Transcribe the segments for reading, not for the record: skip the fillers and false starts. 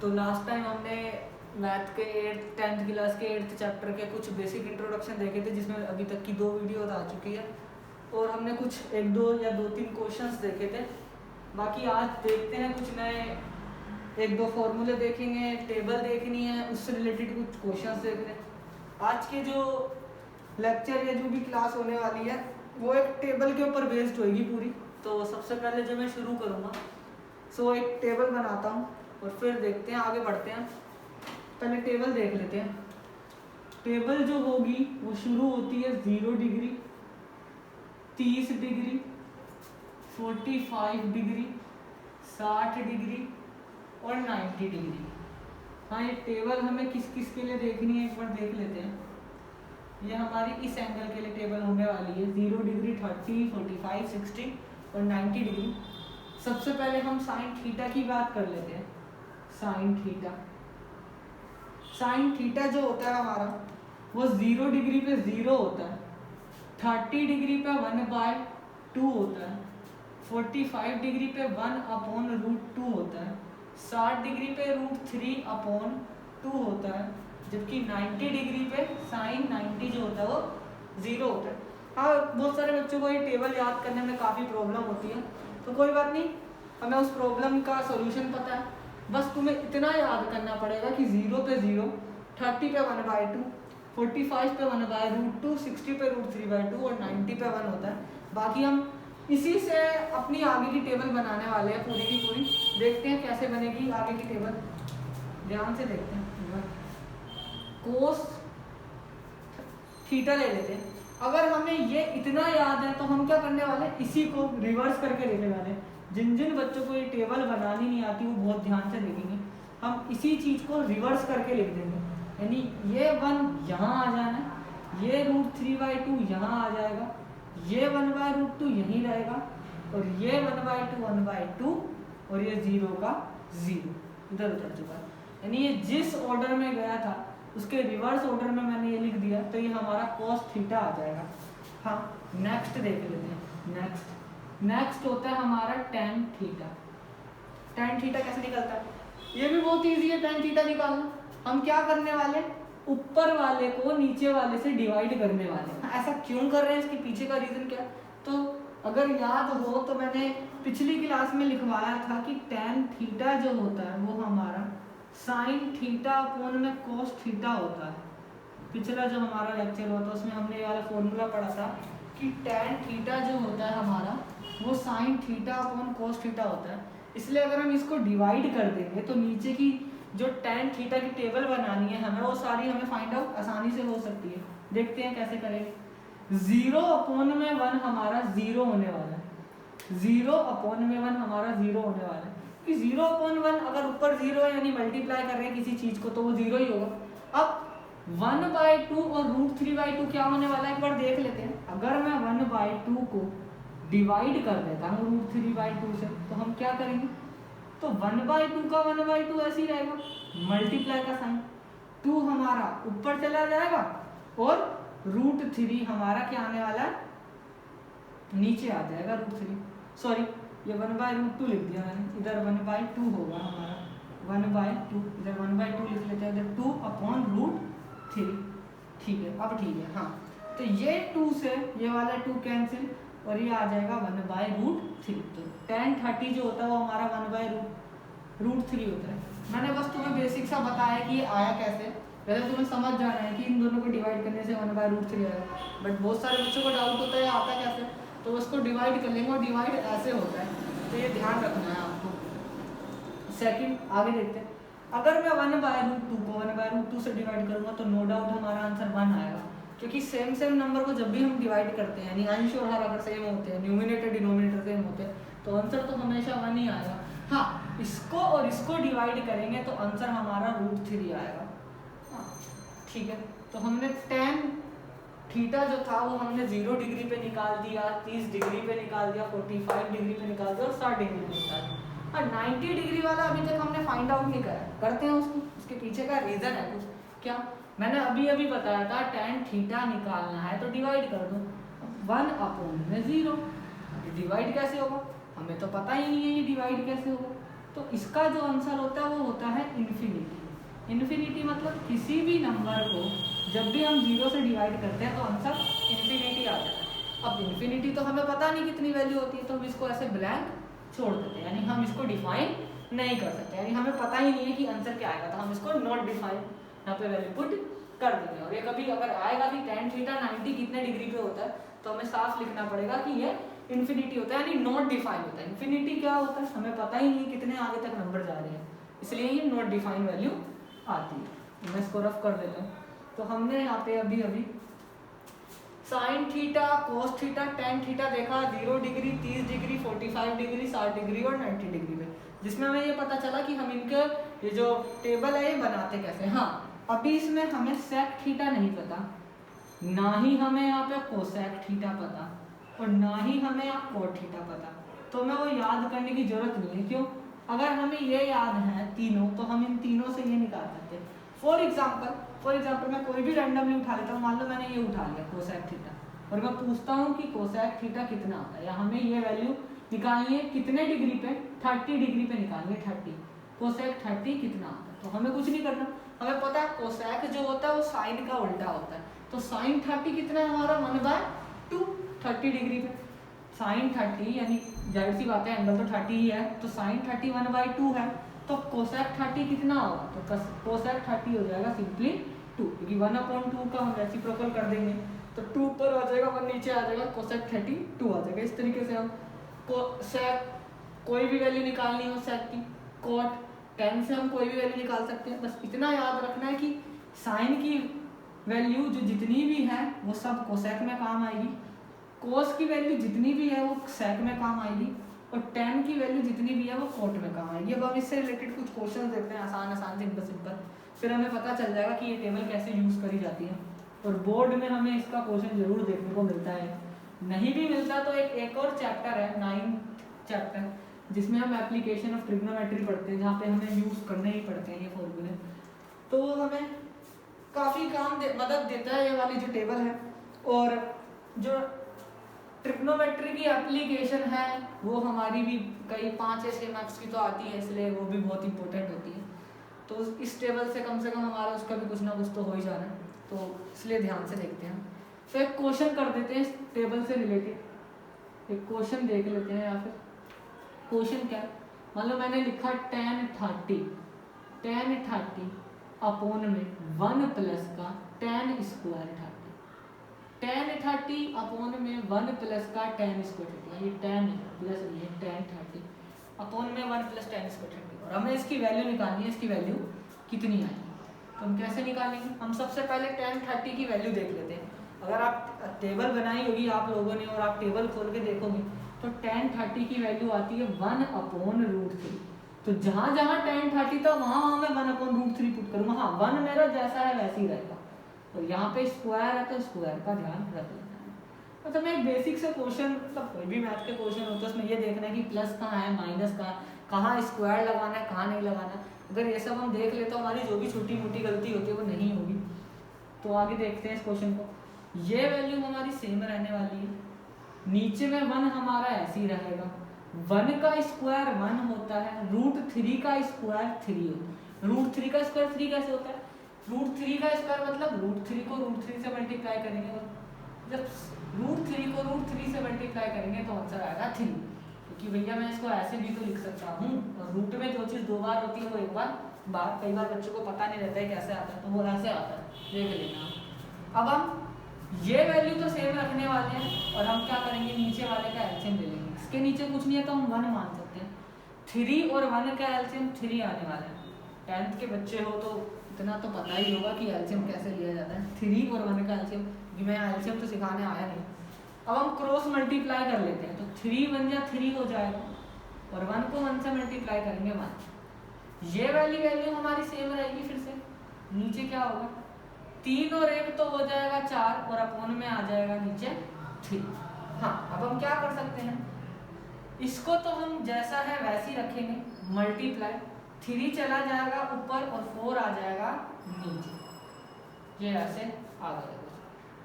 तो last time हमने math के 10th क्लास के 8th चैप्टर के कुछ बेसिक इंट्रोडक्शन देखे थे, जिसमें अभी तक की 2 वीडियो आ चुकी है और हमने कुछ 1-2 या 2-3 क्वेश्चंस देखे थे। बाकी आज देखते हैं कुछ नए 1-2 फॉर्मूले देखेंगे, टेबल देखनी है, उससे रिलेटेड कुछ क्वेश्चंस देखने हैं। आज के जो लेक्चर या जो भी क्लास होने वाली है वो एक टेबल के ऊपर बेस्ड होगी पूरी। तो सबसे पहले जब मैं शुरू करूँगा एक टेबल बनाता हूँ और फिर देखते हैं, आगे बढ़ते हैं। पहले टेबल देख लेते हैं। टेबल जो होगी वो शुरू होती है 0 डिग्री, 30 डिग्री, 45 डिग्री, 60 डिग्री और 90 डिग्री। हाँ, ये टेबल हमें किस किस के लिए देखनी है एक बार देख लेते हैं। ये हमारी इस एंगल के लिए टेबल होने वाली है 0 डिग्री, 30, 45, 60 और 90 डिग्री। सबसे पहले हम साइन थीटा की बात कर लेते हैं। साइन थीटा जो होता है हमारा वो 0 डिग्री पे 0 होता है, 30 डिग्री पे 1/2 होता है, 45 डिग्री पे 1/√2 होता है, 60 डिग्री पे √3/2 होता है, जबकि 90 डिग्री पे साइन 90 जो होता है वो 0 होता है। हाँ, बहुत सारे बच्चों को ये टेबल याद करने में काफ़ी प्रॉब्लम होती है, तो कोई बात नहीं, हमें उस प्रॉब्लम का सॉल्यूशन पता है। बस तुम्हें इतना याद करना पड़ेगा कि 0 पे 0, 30 पे 1/2, 45 पे 1/√2, 60 पे √3/2 और 90 पे 1 होता है। बाकी हम इसी से अपनी आगे की टेबल बनाने वाले हैं पूरी की पूरी। देखते हैं कैसे बनेगी आगे की टेबल, ध्यान से देखते हैं। कोस थीटा ले लेते हैं। अगर हमें ये इतना याद है तो हम क्या करने वाले हैं, इसी को रिवर्स करके लेने वाले हैं। जिन जिन बच्चों को ये टेबल बनानी नहीं आती वो बहुत ध्यान से देखेंगे। हम इसी चीज़ को रिवर्स करके लिख देंगे, यानी ये 1 यहाँ आ जाना है, ये √3/2 यहाँ आ जाएगा, ये 1/√2 यहीं रहेगा और ये 1/2 1/2 और ये 0 का 0 इधर उतर चुका है। यानी ये जिस ऑर्डर में गया था उसके रिवर्स ऑर्डर में मैंने ये लिख दिया, तो ये हमारा cos थीटा आ जाएगा। हाँ, नेक्स्ट देख लेते हैं। नेक्स्ट होता है हमारा tan थीटा। tan थीटा कैसे निकलता है, ये भी बहुत इजी है tan थीटा निकालना। हम क्या करने वाले, ऊपर वाले को नीचे वाले से डिवाइड करने वाले। ऐसा क्यों कर रहे हैं, इसके पीछे का रीजन क्या है? तो अगर याद हो तो मैंने पिछली क्लास में लिखवाया था कि tan थीटा जो होता है वो हमारा साइन थीटा अपॉन में cos थीटा होता है। पिछला जो हमारा लेक्चर हुआ था उसमें हमने ये वाला फॉर्मूला पढ़ा था कि tan थीटा जो होता है हमारा वो sine theta upon cos theta होता है। इसलिए अगर हम इसको डिवाइड कर देंगे तो नीचे की जो tan थीटा की टेबल बनानी है हमें, वो सारी हमें फाइंड आउट आसानी से हो सकती है। देखते हैं कैसे करेंगे। 0/1 हमारा 0 होने वाला है, 0/1 हमारा 0 होने वाला है कि 0/1 अगर ऊपर 0 है यानी मल्टीप्लाई कर रहे हैं किसी चीज को तो वो 0 ही होगा। अब 1/2 और √3/2 क्या होने वाला है एक बार देख लेते हैं। अगर मैं 1/2 को डिवाइड कर देता हूँ √3/2 से तो हम क्या करेंगे, तो 1/2 का 1/2 ऐसे ही रहेगा, मल्टीप्लाई का साइन, 2 हमारा ऊपर चला जाएगा और √3 हमारा क्या आने वाला है, नीचे आ जाएगा √3। सॉरी, ये 1/√2 लिख दिया मैंने, इधर 1/2 होगा हमारा, 1/2 इधर 1/2 लिख लेते हैं, इधर 2/√3। ठीक है, अब ठीक है। हाँ, तो ये 2 से ये वाला 2 कैंसिल और ये आ जाएगा 1/√3। तो tan 30 जो होता है वो हमारा 1/√3 होता है। मैंने बस तुम्हें बेसिक सा बताया कि ये आया कैसे, पहले तुम्हें समझ जाना है कि इन दोनों को डिवाइड करने से 1/√3 आएगा। बट बहुत सारे बच्चों को डाउट होता है आता कैसे, तो उसको डिवाइड कर लेंगे और डिवाइड ऐसे होता है, तो ये ध्यान रखना है आपको। सेकंड, आगे देखते हैं। अगर मैं 1/√2 को 1/√2 से डिवाइड करूंगा तो नो डाउट हमारा आंसर 1 आएगा, क्योंकि सेम नंबर को जब भी हम डिवाइड करते हैं यानी अंश और हर अगर सेम होते हैं, न्यूमिनेटर डिनोमिनेटर सेम होते हैं, तो आंसर तो हमेशा 1 ही आएगा। हाँ, इसको और इसको डिवाइड करेंगे तो आंसर हमारा √3 आएगा। ठीक है, तो हमने tan थीटा जो था वो हमने 0 डिग्री पे निकाल दिया, 30 डिग्री पे निकाल दिया, 45 डिग्री पे निकाल दिया और 60 डिग्री पे निकाल दिया। और 90 डिग्री वाला अभी तक हमने फाइंड आउट नहीं करा, करते हैं उसको। उसके पीछे का रीजन है कुछ, क्या मैंने अभी बताया था, tan थीटा निकालना है तो डिवाइड कर दो, 1/0। डिवाइड कैसे होगा, हमें तो पता ही नहीं है ये डिवाइड कैसे होगा। तो इसका जो आंसर होता है वो होता है इन्फिनिटी। इन्फिनिटी मतलब किसी भी नंबर को जब भी हम 0 से डिवाइड करते हैं तो आंसर इन्फिनिटी आ जाता है। अब इन्फिनिटी तो हमें पता नहीं कितनी वैल्यू होती है, तो हम इसको ऐसे ब्लैंक छोड़ देते हैं, यानी हम इसको डिफाइन नहीं कर सकते, यानी हमें पता ही नहीं है कि आंसर क्या आएगा, तो हम इसको नॉट डिफाइन यहाँ पे वैल्यू पुट कर देंगे। और ये कभी अगर आएगा कि tan थीटा 90 कितने डिग्री पे होता है, तो हमें साफ लिखना पड़ेगा कि ये इन्फिनिटी होता है, यानी नॉट डिफाइन होता है। इन्फिनिटी क्या होता है, हमें पता ही नहीं कितने आगे तक नंबर जा रहे हैं, इसलिए ये नॉट डिफाइन वैल्यू आती है। मैं इसको रफ कर देता हूँ। तो हमने यहाँ पे अभी अभी sine theta, cos theta, tan theta देखा 0 डिग्री, 30 डिग्री, 45 डिग्री, 60 डिग्री और 90 डिग्री में, जिसमें हमें ये पता चला कि हम इनके ये जो टेबल है ये बनाते कैसे। हाँ, अभी इसमें हमें सेक थीटा नहीं पता, ना ही हमें यहाँ पे कोसेक थीटा पता, और ना ही हमें यहाँ कोट थीटा पता, तो हमें वो याद करने की जरूरत नहीं है। क्यों? अगर हमें ये याद है तीनों, तो हम इन तीनों से ये निकाल सकते हैं। फॉर एग्जाम्पल मैं कोई भी रैंडमली उठा लेता हूँ, मान लो मैंने ये उठा लिया कोसेक थीटा, और मैं पूछता हूँ कि कोसेक थीटा कितना आता है, या हमें ये वैल्यू निकालनी है कितने डिग्री पे, 30 डिग्री पे निकालनी है 30, कोसेक 30 कितना आता है। तो हमें कुछ नहीं करना, हमें पता है कोसेक जो होता है वो साइन का उल्टा होता है, तो साइन 30 कितना है हमारा 1/2, 30 डिग्री पे साइन 30, यानी जाहिर सी बात है एंगल तो 30 ही है, तो साइन 30 1/2 है, तो कोसेक 30 कितना होगा, तो कोसेक 30 हो जाएगा सिंपली 2, क्योंकि 1/2 का हम रेसिप्रोकल कर देंगे, तो 2 ऊपर आ जाएगा, 1 नीचे आ जाएगा, कोसेक 30 2 आ जाएगा। इस तरीके से हम कोसेक कोई भी वैल्यू निकालनी हो सेक की, कोट टेन से हम कोई भी वैल्यू निकाल सकते हैं। बस इतना याद रखना है कि साइन की वैल्यू जो जितनी भी है वो सब कोसेक में काम आएगी, कोस की वैल्यू जितनी भी है वो सेक में काम आएगी, और टेन की वैल्यू जितनी भी है वो कोट में काम आएगी। अब हम इससे रिलेटेड कुछ क्वेश्चन देखते हैं, आसान सिंपल, फिर हमें पता चल जाएगा कि ये टेबल कैसे यूज़ करी जाती है। और बोर्ड में हमें इसका क्वेश्चन जरूर देखने को मिलता है, नहीं भी मिलता तो एक और चैप्टर है 9th चैप्टर, जिसमें हम एप्लीकेशन ऑफ ट्रिग्नोमेट्री पढ़ते हैं, जहाँ पे हमें यूज़ करने ही पड़ते हैं ये फॉर्मूले, तो हमें काफ़ी मदद देता है ये वाली जो टेबल है। और जो ट्रिग्नोमेट्री की एप्लीकेशन है वो हमारी भी कई 5 या 6 मार्क्स की तो आती है, इसलिए वो भी बहुत इंपॉर्टेंट होती है। तो इस टेबल से कम हमारा उसका भी कुछ ना कुछ तो हो ही जाना है, तो इसलिए ध्यान से देखते हैं। तो एक क्वेश्चन कर देते हैं इस टेबल से रिलेटेड, एक क्वेश्चन देख लेते हैं। या फिर क्वेश्चन क्या है, मान लो मैंने लिखा tan 30 अपॉन में 1 प्लस का tan स्क्वायर 30, tan 30 अपॉन में 1 प्लस का tan स्क्वायर 30, ये tan प्लस ये tan 30 अपॉन में 1 प्लस tan स्क्वायर 30, और हमें इसकी वैल्यू निकालनी है, इसकी वैल्यू कितनी आएगी। तो हम कैसे निकालेंगे, हम सबसे पहले tan 30 की वैल्यू देख लेते हैं। अगर आप टेबल बनाई होगी आप लोगों ने और आप टेबल खोल के देखोगे तो tan 30 की वैल्यू आती है 1/√3, तो जहाँ जहाँ tan 30 था वहाँ वहाँ मैं 1/√3 पुट करूँगा। हाँ, 1 मेरा जैसा है वैसे ही रहेगा, और यहाँ पे स्क्वायर है तो स्क्वायर का ध्यान रख लेना है। मतलब मैं बेसिक से क्वेश्चन, मतलब कोई भी मैथ के क्वेश्चन होता है उसमें ये देखना है कि प्लस कहाँ है, माइनस कहाँ स्क्वायर लगाना है, कहाँ नहीं लगाना है। अगर ये सब हम देख लेते तो हमारी जो भी छोटी मोटी गलती होती है वो नहीं होगी। तो आगे देखते हैं इस क्वेश्चन को। ये वैल्यू हमारी सेम रहने वाली है, नीचे में 1 हमारा ऐसे ही रहेगा, 1 का स्क्वायर 1 होता है, √3 का स्क्वायर 3 होता है। √3 का स्क्वायर 3 कैसे होता है, √3 का स्क्वायर मतलब √3 को √3 से मल्टीप्लाई करेंगे, जब √3 को √3 से मल्टीप्लाई करेंगे तो आंसर आएगा 3, क्योंकि भैया मैं इसको ऐसे भी तो लिख सकता हूँ, और रूट में जो चीज़ 2 बार होती है वो एक बार कई बार बच्चों को पता नहीं रहता है कैसे आता है, तो वो ऐसे आता है, देख लेना। अब हम ये वैल्यू तो सेम रखने वाले हैं, और हम क्या करेंगे, नीचे वाले का एलसीएम ले लेंगे। इसके नीचे कुछ नहीं है तो हम 1 मान सकते हैं, 3 और 1 का एलसीएम 3 आने वाला है। 10th के बच्चे हो तो इतना तो पता ही होगा कि एलसीएम कैसे लिया जाता है, 3 और 1 का एलसीएम, क्योंकि मैं एलसीएम तो सिखाने आया नहीं। अब हम क्रॉस मल्टीप्लाई कर लेते हैं, तो 3 1 या 3 हो जाएगा, और 1 को 1 से मल्टीप्लाई करेंगे 1। ये वैल्यू हमारी सेम रहेगी। फिर से नीचे क्या होगा, 3 और 1 तो हो जाएगा 4, और अपॉन में आ जाएगा नीचे 3। हाँ, अब हम क्या कर सकते हैं, इसको तो हम जैसा है वैसे ही रखेंगे, मल्टीप्लाई 3 चला जाएगा ऊपर और 4 आ जाएगा नीचे, ये ऐसे आ जाएगा।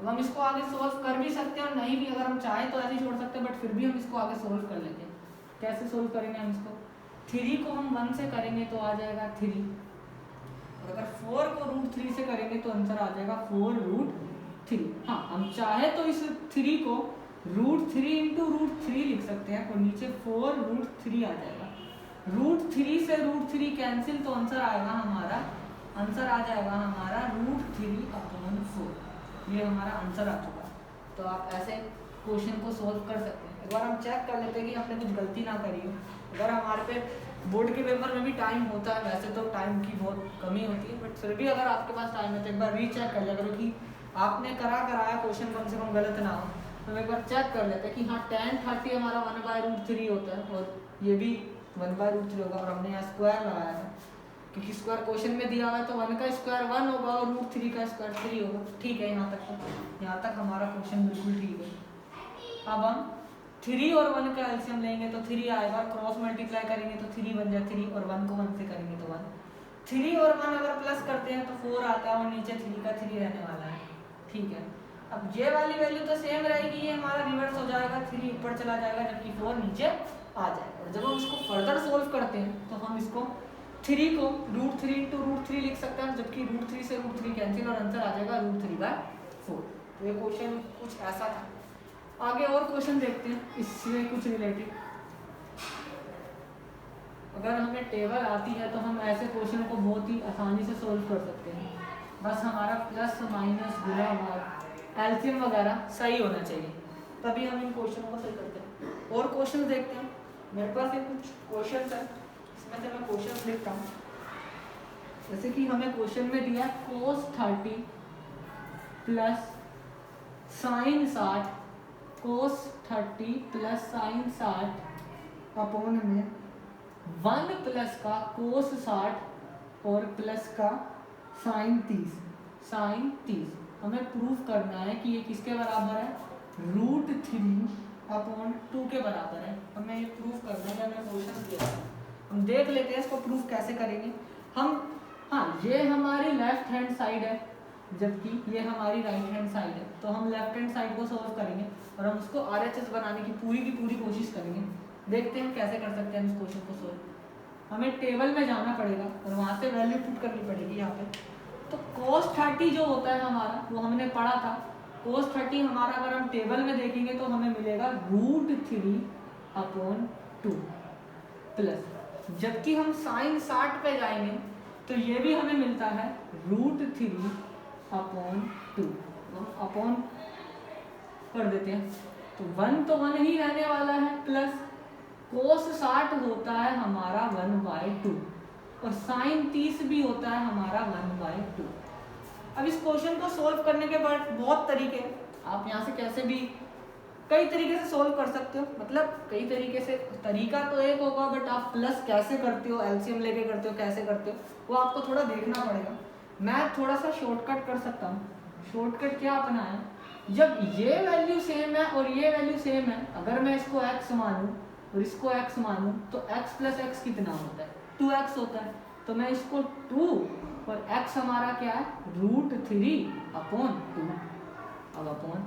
अब हम इसको आगे सोल्व कर भी सकते हैं, और नहीं भी अगर हम चाहें तो ऐसे ही छोड़ सकते हैं, बट फिर भी हम इसको आगे सोल्व कर लेते हैं। कैसे सोल्व करेंगे हम इसको, 3 को हम 1 से करेंगे तो आ जाएगा 3, और अगर 4 को √3 से करेंगे तो आंसर आ जाएगा 4√3। हाँ, हम चाहे तो इस 3 को √3 इंटू √3 लिख सकते हैं, तो नीचे 4√3 आ जाएगा। √3 से √3 कैंसिल, तो आंसर आएगा हमारा, आंसर आ जाएगा हमारा √3/4। ये हमारा आंसर आ चुका। तो आप ऐसे क्वेश्चन को सोल्व कर सकते हैं। एक बार हम चेक कर लेते हैं कि आपने कुछ गलती ना करी हो। अगर हमारे पे बोर्ड के पेपर में भी टाइम होता है, वैसे तो टाइम की बहुत कमी होती है, बट फिर भी अगर आपके पास टाइम है तो एक बार रीचेक कर लिया करो कि आपने कराया क्वेश्चन कम से कम गलत ना हो। तो एक बार चेक कर लेते हैं कि हाँ tan 30 हमारा 1/√3 होता है, और ये भी 1/√3 होगा, और हमने यहाँ स्क्वायर लगाया था क्योंकि स्क्वायर क्वेश्चन में दिया हुआ है, तो 1 का स्क्वायर 1 होगा और √3 का स्क्वायर 3 होगा। ठीक है, यहाँ तक हमारा क्वेश्चन बिल्कुल ठीक है। अब हम 3 और 1 का एलसीएम लेंगे तो 3 आएगा, क्रॉस मल्टीप्लाई करेंगे तो 3 बन जाए 3, और 1 को 1 से करेंगे तो 1। 3 और 1 अगर प्लस करते हैं तो 4 आता है, और नीचे 3 का 3 रहने वाला है। ठीक है, अब ये वाली वैल्यू तो सेम रहेगी, ये हमारा रिवर्स हो जाएगा, 3 ऊपर चला जाएगा जबकि 4 नीचे आ जाएगा। और जब हम इसको फर्दर सोल्व करते हैं तो हम इसको 3 को √3 इंटू √3 लिख सकते हैं, जबकि √3 से √3 कैंसिल, और आंसर आ जाएगा √3/4। तो ये क्वेश्चन कुछ ऐसा था। आगे और क्वेश्चन देखते हैं इससे कुछ रिलेटेड। अगर हमें टेबल आती है तो हम ऐसे क्वेश्चन को बहुत ही आसानी से सोल्व कर सकते हैं। बस हमारा प्लस माइनस गुणा भाग एलसीएम वगैरह सही होना चाहिए, तभी हम इन क्वेश्चनों को सही करते हैं। और क्वेश्चन देखते हैं। मेरे पास एक कुछ क्वेश्चन है, इसमें से मैं क्वेश्चन लिखता हूँ। जैसे कि हमें क्वेश्चन में दिया cos 30 plus sin 60, cos 30 plus sin 60 upon में 1 प्लस का cos 60 और प्लस का sin 30। हमें प्रूफ करना है कि ये किसके बराबर है, √3/2 के बराबर है। हमें ये प्रूफ करना है, हमें क्वेश्चन दिया है। हम देख लेते हैं इसको प्रूफ कैसे करेंगे हम। हाँ, ये हमारी लेफ्ट हैंड साइड है जबकि ये हमारी राइट हैंड साइड है, तो हम लेफ्ट हैंड साइड को सॉल्व करेंगे और हम उसको RHS बनाने की पूरी कोशिश करेंगे। देखते हैं कैसे कर सकते हैं इस क्वेश्चन को सोल्व। हमें टेबल में जाना पड़ेगा और वहाँ से वैल्यू पुट करनी पड़ेगी यहाँ पे। तो cos 30 जो होता है हमारा, वो हमने पढ़ा था। cos 30 हमारा अगर हम टेबल में देखेंगे तो हमें मिलेगा √3/2 प्लस, जबकि हम sin 60 पे जाएंगे तो ये भी हमें मिलता है √3/2। अपॉन कर देते हैं तो 1 तो 1 ही रहने वाला है, प्लस cos 60 होता है हमारा 1/2 और sin 30 भी होता है हमारा 1/2। अब इस क्वेश्चन को सोल्व करने के बाद बहुत तरीके, आप यहाँ से कैसे भी कई तरीके से सोल्व कर सकते हो। मतलब कई तरीके से, तरीका तो एक होगा बट आप प्लस कैसे करते हो, एलसीएम लेके करते हो, कैसे करते हो, वो आपको थोड़ा देखना पड़ेगा। मैं थोड़ा सा शॉर्टकट कर सकता हूँ। शॉर्टकट क्या अपना है, जब ये वैल्यू सेम है और ये वैल्यू सेम है, अगर मैं इसको x मानूं और इसको x मानूं तो x प्लस x कितना होता है, 2x होता है। तो मैं इसको 2 और x हमारा क्या है √3/2 अब अपॉन।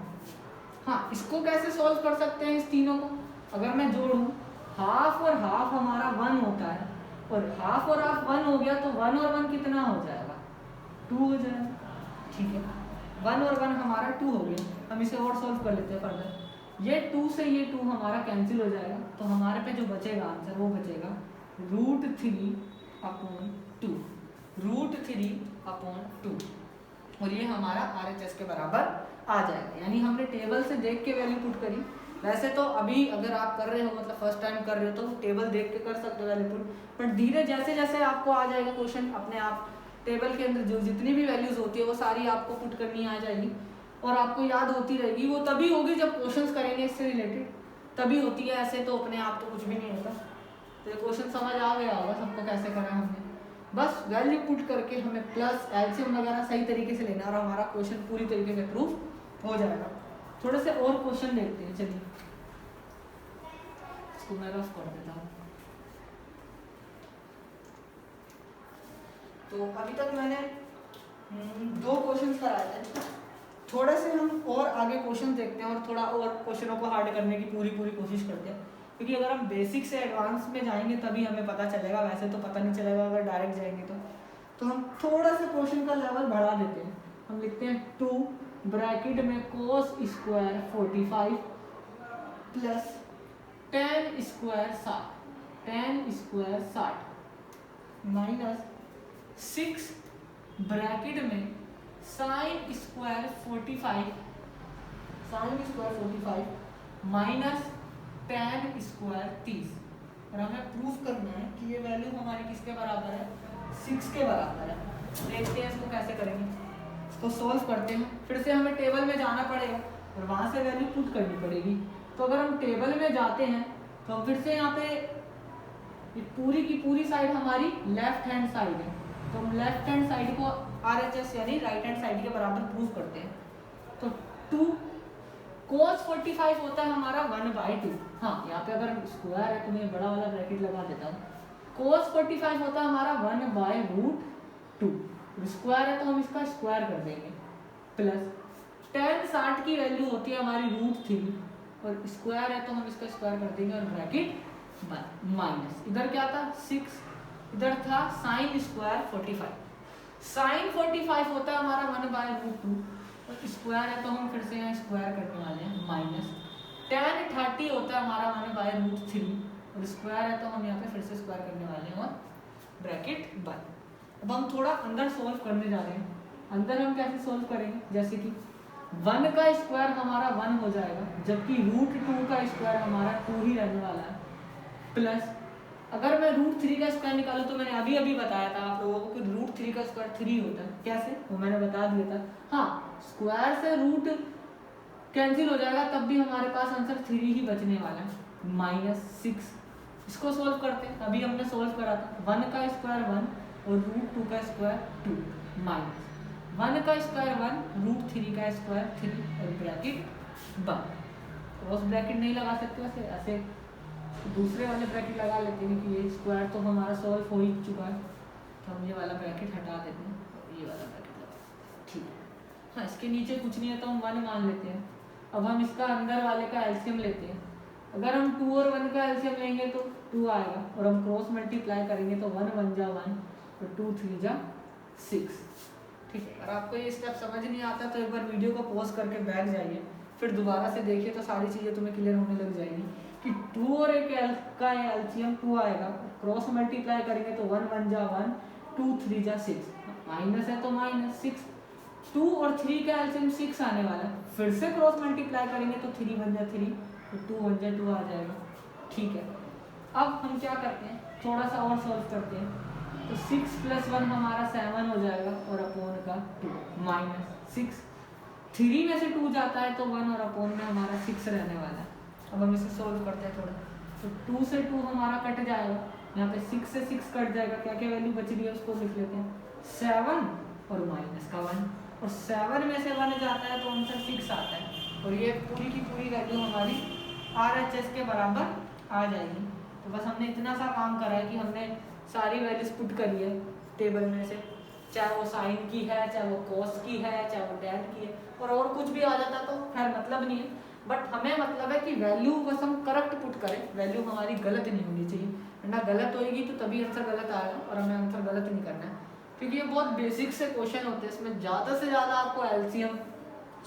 हाँ, इसको कैसे सॉल्व कर सकते हैं इस तीनों को, अगर मैं जोड़ूं हाफ और हाफ हमारा 1 होता है, और हाफ और हाफ 1 हो गया तो 1 और 1 कितना हो जाएगा, 2 हो जाएगा। ठीक है, 1 और 1 हमारा 2 हो गया। हम इसे और सॉल्व कर लेते हैं फर्दर। ये 2 से ये 2 हमारा कैंसिल हो जाएगा, तो हमारे पे जो बचेगा आंसर वो बचेगा √3/2 √3/2, और ये हमारा RHS के बराबर आ जाएगा। यानी हमने टेबल से देख के वैल्यू पुट करी। वैसे तो अभी अगर आप कर रहे हो, मतलब फर्स्ट टाइम कर रहे हो, तो टेबल देख के कर सकते हो वैल्यू पुट, बट धीरे जैसे जैसे आपको आ जाएगा क्वेश्चन, अपने आप टेबल के अंदर जो जितनी भी वैल्यूज होती है वो सारी आपको पुट करनी आ जाएगी और आपको याद होती रहेगी। वो तभी होगी जब क्वेश्चंस करेंगे इससे रिलेटेड, तभी होती है। ऐसे तो अपने आप तो कुछ भी नहीं होता। तो ये क्वेश्चन समझ आ गया होगा सबको कैसे करा हमने। बस वैल्यू पुट करके हमें प्लस एलसीएम वगैरह सही तरीके से लेना और हमारा क्वेश्चन पूरी तरीके से प्रूफ हो जाएगा। थोड़े से और क्वेश्चन देखते हैं, चलिए इसको मैं रफ कर देता हूँ। तो अभी तक मैंने 2 क्वेश्चन कराए थे। थोड़े से हम और आगे क्वेश्चन देखते हैं और थोड़ा और क्वेश्चनों को हार्ड करने की पूरी कोशिश करते हैं। क्योंकि अगर हम बेसिक से एडवांस में जाएंगे तभी हमें पता चलेगा, वैसे तो पता नहीं चलेगा अगर डायरेक्ट जाएंगे तो हम थोड़ा सा क्वेश्चन का लेवल बढ़ा देते हैं। हम लिखते हैं 2 ब्रैकेट में cos square 45 plus tan square 60 minus 6 bracket में sine square 45 minus tan square 30। और हमें प्रूफ करना है कि ये वैल्यू हमारी किसके बराबर है, 6 के बराबर है। देखते हैं इसको कैसे करेंगे, इसको सोल्व करते हैं। फिर से हमें टेबल में जाना पड़ेगा और वहाँ से वैल्यू पुट करनी पड़ेगी। तो अगर हम टेबल में जाते हैं तो हम फिर से यहाँ पे पूरी की पूरी साइड हमारी लेफ्ट हैंड साइड है, तो हम लेफ्ट हैंड साइड को RHS यानी राइट हैंड साइड के बराबर प्रूफ करते हैं। तो 2 cos 45 होता है हमारा 1/2। हाँ, यहाँ पे अगर स्क्वायर है तो मैं बड़ा वाला ब्रैकेट लगा देता हूँ। cos 45 होता है हमारा 1/√2। स्क्वायर है तो हम इसका स्क्वायर कर देंगे, प्लस tan 60 की वैल्यू होती है हमारी √3 और स्क्वायर है तो हम इसका स्क्वायर कर देंगे और ब्रैकेट माइनस इधर क्या था 6, इधर था साइन स्क्वायर 45। साइन 45 होता है हमारा 1/√2 और स्क्वायर है तो हम फिर से यहाँ स्क्वायर करने वाले हैं, माइनस tan 30 होता है हमारा 1/√3 और स्क्वायर है तो हम यहाँ पे फिर से स्क्वायर करने वाले हैं और ब्रैकेट बंद। अब हम थोड़ा अंदर सोल्व करने जा रहे हैं। अंदर हम कैसे सोल्व करेंगे, जैसे कि 1 का स्क्वायर हमारा 1 हो जाएगा, जबकि √2 का स्क्वायर हमारा 2 ही रहने वाला है, प्लस अगर मैं √3 का स्क्वायर निकालूं तो मैंने अभी बताया था आप लोगों को कि √3 का स्क्वायर 3 होता है। कैसे, वो मैंने बता दिया था। हाँ, स्क्वायर से रूट कैंसिल हो जाएगा तब भी हमारे पास आंसर 3 ही बचने वाला है, -6। इसको सोल्व करते हैं, अभी हमने सोल्व करा था। 1 का स्क्वायर 1 और √2 का स्क्वायर 2 माइनस 1 का स्क्वायर 1 √3 का स्क्वायर 3 और ब्रैकेट बंद। क्रॉस ब्रैकेट नहीं लगा सकते वैसे, ऐसे दूसरे वाले ब्रैकेट लगा लेते हैं कि ये स्क्वायर तो हमारा सॉल्व हो ही चुका है, तो हम ये वाला ब्रैकेट हटा देते हैं और ये वाला ब्रैकेट लगा, ठीक है। हाँ, इसके नीचे कुछ नहीं है तो हम 1 मान लेते हैं। अब हम इसका अंदर वाले का एलसीएम लेते हैं। अगर हम 2 और 1 का एलसीएम लेंगे तो 2 आएगा और हम क्रॉस मल्टीप्लाई करेंगे तो 1 1 जा 1 और 2 3 जा 6, ठीक है। अगर आपको ये स्टेप समझ नहीं आता तो एक बार वीडियो को पॉज करके बैठ जाइए, फिर दोबारा से देखिए तो सारी चीज़ें तुम्हें क्लियर होने लग जाएगी कि 2 और 1 का एलसीएम 2 आएगा, क्रॉस मल्टीप्लाई करेंगे तो 1 1 जा 1 2 3 जा 6, माइनस है तो -6। 2 और 3 का एलसीएम 6 आने वाला है, फिर से क्रॉस मल्टीप्लाई करेंगे तो 3 1 जा 3 तो 2 1 जा 2 आ जाएगा, ठीक है। अब हम क्या करते हैं, थोड़ा सा और सॉल्व करते हैं। तो 6 + 1 हमारा 7 हो जाएगा और अपॉन का 2 -6। 3 में से 2 जाता है तो 1 और अपॉन में हमारा 6 रहने वाला है। अब हम इसे सोल्व करते हैं थोड़ा, तो 2 से 2 हमारा कट जाएगा, यहाँ पे 6 से 6 कट जाएगा, क्या क्या वैल्यू बच रही है उसको लिख लेते हैं, 7 और माइनस का 1, और 7 में से 1 जाता है तो आंसर 6 आता है और ये पूरी की पूरी वैल्यू हमारी RHS के बराबर आ जाएगी। तो बस हमने इतना सा काम करा है कि हमने सारी वैल्यूज पुट करी है टेबल में से, चाहे वो साइन की है, चाहे वो कॉस की है, चाहे वो टैन की है, और कुछ भी आ जाता तो खैर मतलब नहीं है, बट हमें मतलब है कि वैल्यू बस हम करेक्ट पुट करें, वैल्यू हमारी गलत नहीं होनी चाहिए, वरना गलत होएगी तो तभी आंसर गलत आएगा और हमें आंसर गलत नहीं करना है, क्योंकि ये बहुत बेसिक से क्वेश्चन होते हैं। इसमें ज़्यादा से ज़्यादा आपको एलसीएम,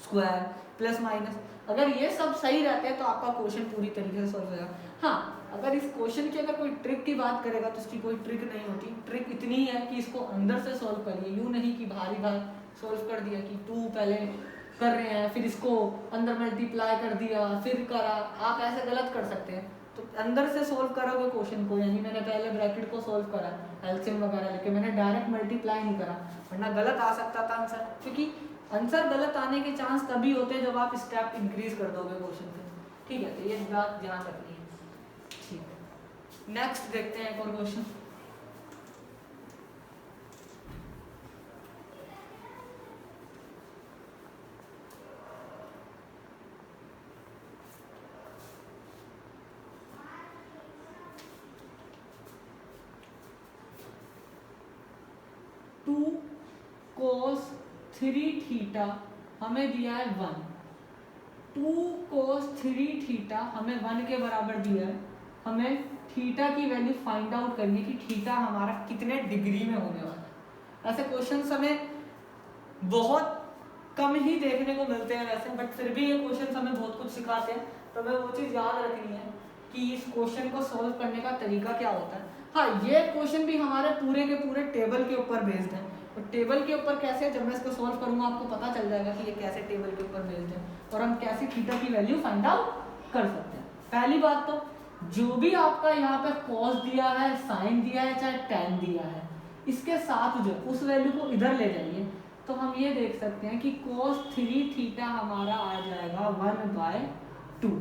स्क्वायर, प्लस माइनस, अगर ये सब सही रहते हैं तो आपका क्वेश्चन पूरी तरीके से सॉल्व हो जाएगा। हाँ, अगर इस क्वेश्चन की अगर कोई ट्रिक की बात करेगा तो इसकी कोई ट्रिक नहीं होती। ट्रिक इतनी है कि इसको अंदर से सॉल्व करिए, यूँ नहीं कि बाहरी बाहर सॉल्व कर दिया कि 2 पहले कर रहे हैं फिर इसको अंदर मल्टीप्लाई कर दिया फिर करा, आप ऐसे गलत कर सकते हैं। तो अंदर से सॉल्व करोगे क्वेश्चन को, यानी मैंने पहले ब्रैकेट को सॉल्व करा एलसीएम वगैरह लेके, मैंने डायरेक्ट मल्टीप्लाई नहीं करा, वरना गलत आ सकता था आंसर, क्योंकि आंसर गलत आने के चांस तभी होते हैं जब आप स्टेप इंक्रीज कर दोगे क्वेश्चन पे, ठीक है। तो ये बात ध्यान रखनी है, ठीक है। नेक्स्ट देखते हैं एक और क्वेश्चन। cos 3 थीटा हमें दिया है 1, 2 cos 3 थीटा हमें 1 के बराबर दिया है, हमें थीटा की वैल्यू फाइंड आउट करनी है कि थीटा हमारा कितने डिग्री में होने वाला है। ऐसे क्वेश्चंस हमें बहुत कम ही देखने को मिलते हैं वैसे, बट फिर भी ये क्वेश्चंस हमें बहुत कुछ सिखाते हैं, तो हमें वो चीज़ याद रखनी है कि इस क्वेश्चन को सॉल्व करने का तरीका क्या होता है। हाँ, ये क्वेश्चन भी हमारे पूरे के पूरे टेबल के ऊपर बेस्ड है, और टेबल के ऊपर कैसे, जब मैं इसको सॉल्व करूंगा आपको पता चल जाएगा कि ये कैसे टेबल के ऊपर बेस्ड है और हम कैसे थीटा की वैल्यू फाइंड आउट कर सकते हैं। पहली बात तो जो भी आपका यहाँ पे कॉस दिया है, साइन दिया है, चाहे टैन दिया है, इसके साथ जो उस वैल्यू को इधर ले जाइए, तो हम ये देख सकते हैं कि cos 3 थीटा हमारा आ जाएगा 1/2।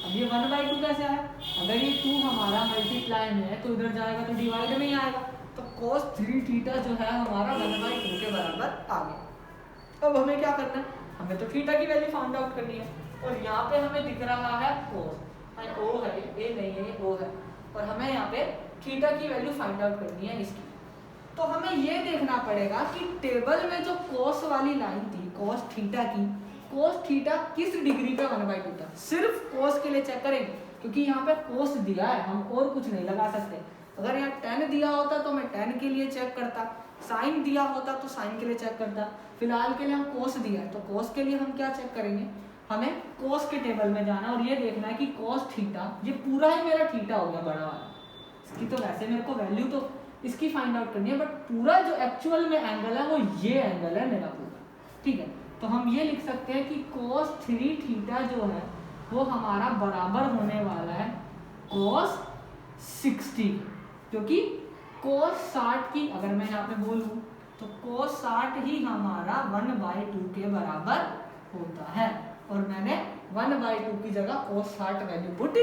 अब ये 1/2 कैसे आया, अगर ये 2 हमारा मल्टीप्लाई में है तो इधर जाएगा तो डिवाइड में ही आएगा, तो cos 3 थीटा जो है हमारा 1/2 के बराबर आ गया। अब हमें क्या करना है, हमें तो थीटा की वैल्यू फाइंड आउट करनी है, और यहाँ पे हमें दिख रहा है cos, ओ है, ए नहीं है, ओ है, और हमें यहाँ पे थीटा की वैल्यू फाइंड आउट करनी है इसकी। तो हमें ये देखना पड़ेगा कि टेबल में जो cos वाली लाइन थी, cos थीटा की, cos थीटा किस डिग्री पे 1/2 था। सिर्फ cos के लिए चेक करेंगे, क्योंकि यहाँ पे cos दिया है, हम और कुछ नहीं लगा सकते। अगर यहाँ tan दिया होता तो मैं tan के लिए चेक करता, sin दिया होता तो sin के लिए चेक करता। फिलहाल के लिए हम cos दिया है, तो cos के लिए हम क्या चेक करेंगे, हमें cos के टेबल में जाना और ये देखना है कि cos थीटा, ये पूरा ही मेरा थीटा हो गया बड़ा वाला, इसकी तो वैसे मेरे को वैल्यू तो इसकी फाइंड आउट करनी है, बट पूरा जो एक्चुअल में एंगल है वो ये एंगल है मेरा पूरा, ठीक है। तो हम ये लिख सकते हैं कि cos 3 थीटा जो है वो हमारा बराबर होने वाला है cos 60, क्योंकि cos 60 की अगर मैं यहाँ पे बोलूँ तो cos 60 ही हमारा 1/2 के बराबर होता है, और मैंने 1/2 की जगह cos 60 वैल्यू पुट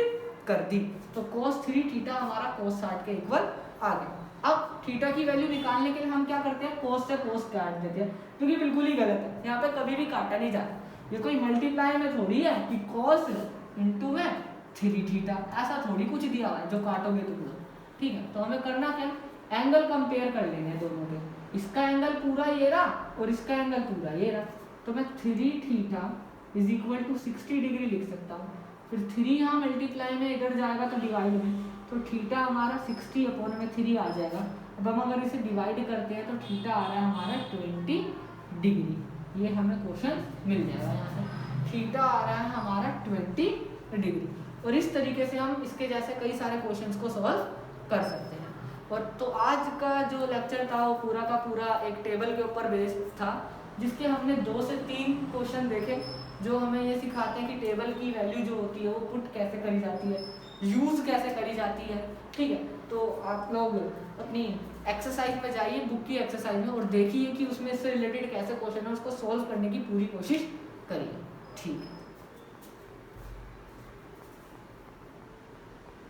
कर दी, तो cos 3 थीटा हमारा cos 60 के इक्वल आ गया। अब थीटा की वैल्यू निकालने के लिए हम क्या करते हैं, cos से cos काट देते हैं, क्योंकि बिल्कुल ही गलत है, यहाँ पे कभी भी काटा नहीं जाता, ये कोई मल्टीप्लाई में थोड़ी है कि cos इंटू में 3 थीटा, ऐसा थोड़ी कुछ दिया हुआ है जो काटोगे तुम लोग, ठीक है। तो हमें करना क्या, एंगल कंपेयर कर लेंगे दोनों के, इसका एंगल पूरा ये रहा और इसका एंगल पूरा ये रहा, तो मैं 3 theta is equal to 60 degree लिख सकता हूँ, फिर 3 यहाँ मल्टीप्लाई में इधर जाएगा तो डिवाइड में, तो थीटा हमारा 60/3 आ जाएगा। अब हम अगर इसे डिवाइड करते हैं तो थीटा आ रहा है हमारा 20 डिग्री, ये हमें क्वेश्चन मिल जाएगा यहाँ से, थीटा आ रहा है हमारा 20 डिग्री। और इस तरीके से हम इसके जैसे कई सारे क्वेश्चंस को सॉल्व कर सकते हैं। और तो आज का जो लेक्चर था वो पूरा का पूरा एक टेबल के ऊपर बेस्ड था, जिसके हमने 2 से 3 क्वेश्चन देखे, जो हमें ये सिखाते हैं कि टेबल की वैल्यू जो होती है वो पुट कैसे करी जाती है, यूज़ कैसे करी जाती है, ठीक है। तो आप लोग अपनी एक्सरसाइज में जाइए, बुक की एक्सरसाइज में, और देखिए कि उसमें इससे रिलेटेड कैसे क्वेश्चन है, उसको सॉल्व करने की पूरी कोशिश करिए, ठीक है।